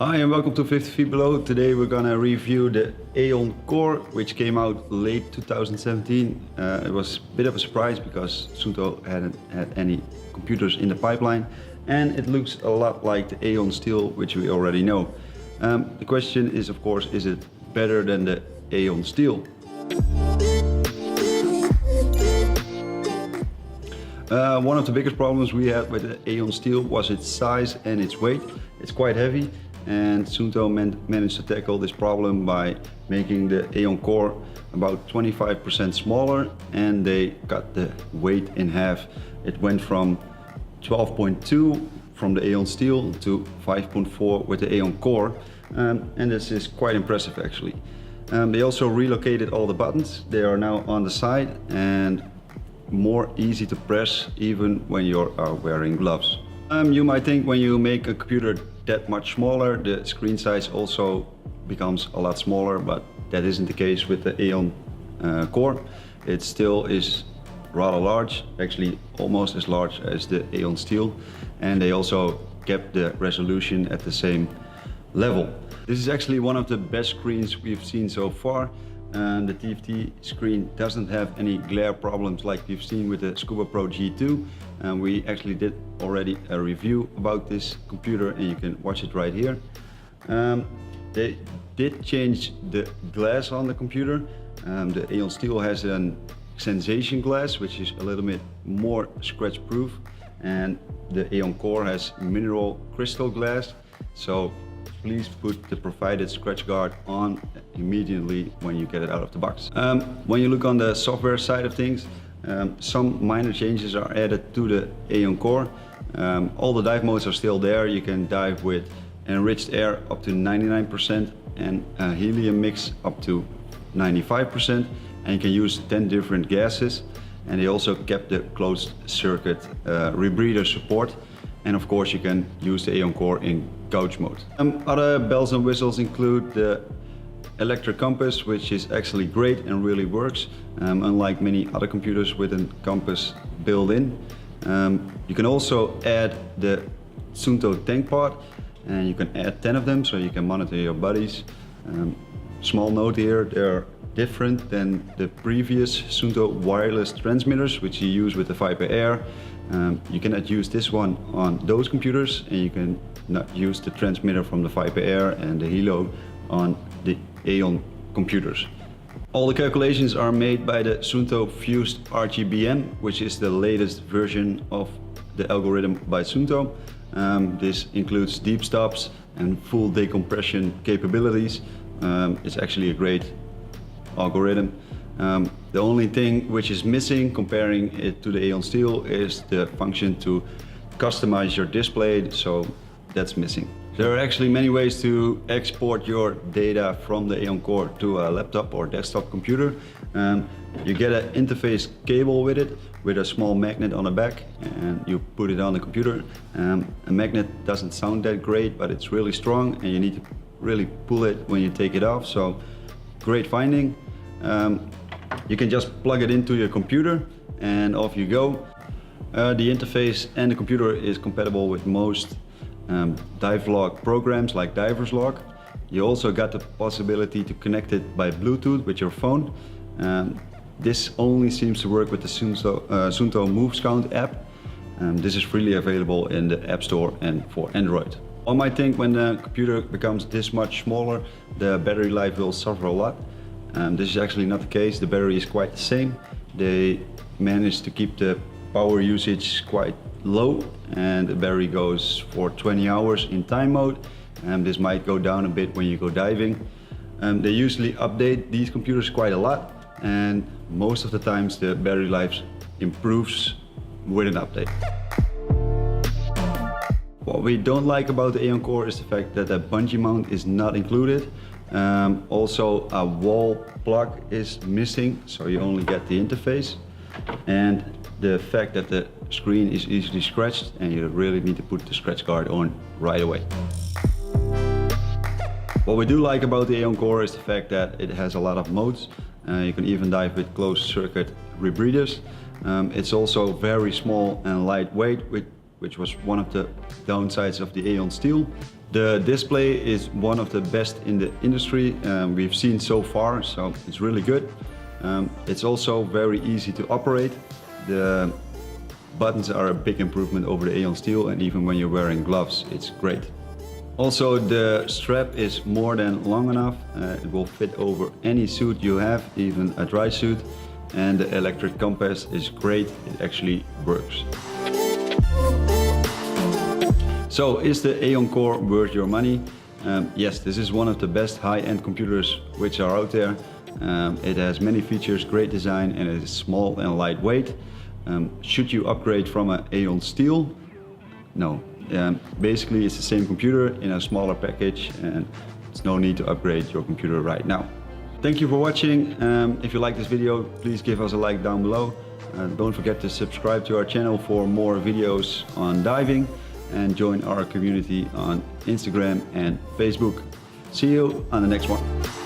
Hi and welcome to 50 Feet Below. Today we're gonna review the Eon Core, which came out late 2017. It was a bit of a surprise because Suunto hadn't had any computers in the pipeline, and it looks a lot like the Eon Steel, which we already know. The question is, of course, is it better than the Eon Steel? One of the biggest problems we had with the Eon Steel was its size and its weight. It's quite heavy, and Suunto managed to tackle this problem by making the Eon Core about 25% smaller, and they cut the weight in half. It went from 12.2 from the Eon Steel to 5.4 with the Eon Core, and this is quite impressive actually. They also relocated all the buttons. They are now on the side and more easy to press even when you're wearing gloves. You might think when you make a computer that much smaller, the screen size also becomes a lot smaller, but that isn't the case with the Eon Core. It still is rather large, actually almost as large as the Eon Steel, and they also kept the resolution at the same level. This is actually one of the best screens we've seen so far. The TFT screen doesn't have any glare problems like we've seen with the Scuba Pro G2. We actually did already a review about this computer, and you can watch it right here. They did change the glass on the computer. The Eon Steel has an sensation glass, which is a little bit more scratch proof, and the Eon Core has mineral crystal glass. So please put the provided scratch guard on immediately when you get it out of the box. When you look on the software side of things, some minor changes are added to the Eon Core. All the dive modes are still there. You can dive with enriched air up to 99% and a helium mix up to 95%, and you can use 10 different gases. And they also kept the closed circuit rebreather support. And of course you can use the Eon Core in couch mode. Other bells and whistles include the electric compass, which is actually great and really works, unlike many other computers with a compass built in. You can also add the Suunto tank pod, and you can add 10 of them so you can monitor your buddies. Small note here, they're different than the previous Suunto wireless transmitters, which you use with the Viper Air. You cannot use this one on those computers, and you can not use the transmitter from the Viper Air and the Hilo on the Eon computers. All the calculations are made by the Suunto Fused RGBM, which is the latest version of the algorithm by Suunto. This includes deep stops and full decompression capabilities. It's actually a great algorithm. The only thing which is missing comparing it to the Eon Steel is the function to customize your display, so that's missing. There are actually many ways to export your data from the Eon Core to a laptop or desktop computer. You get an interface cable with it, with a small magnet on the back, and you put it on the computer. A magnet doesn't sound that great, but it's really strong, and you need to really pull it when you take it off, so great finding. You can just plug it into your computer and off you go. The interface and the computer is compatible with most dive log programs like Diver's Log. You also got the possibility to connect it by Bluetooth with your phone. This only seems to work with the Suunto Moves Count app. This is freely available in the App Store and for Android. One might think when the computer becomes this much smaller, the battery life will suffer a lot. This is actually not the case. The battery is quite the same. They managed to keep the power usage quite low, and the battery goes for 20 hours in time mode. This might go down a bit when you go diving. They usually update these computers quite a lot, and most of the times the battery life improves with an update. What we don't like about the Eon Core is the fact that a bungee mount is not included. Also a wall plug is missing, so you only get the interface, and the fact that the screen is easily scratched and you really need to put the scratch guard on right away. What we do like about the Eon Core is the fact that it has a lot of modes. You can even dive with closed circuit rebreathers. It's also very small and lightweight, which was one of the downsides of the Eon Steel. The display is one of the best in the industry we've seen so far, so it's really good. It's also very easy to operate. The buttons are a big improvement over the Eon Steel, and even when you're wearing gloves, it's great. Also, the strap is more than long enough. It will fit over any suit you have, even a dry suit. And the electric compass is great, it actually works. So, is the Eon Core worth your money? Yes, this is one of the best high-end computers which are out there. It has many features, great design, and it is small and lightweight. Should you upgrade from an Eon Steel? No. Basically, it's the same computer in a smaller package, and there's no need to upgrade your computer right now. Thank you for watching. If you like this video, please give us a like down below. Don't forget to subscribe to our channel for more videos on diving, and join our community on Instagram and Facebook. See you on the next one.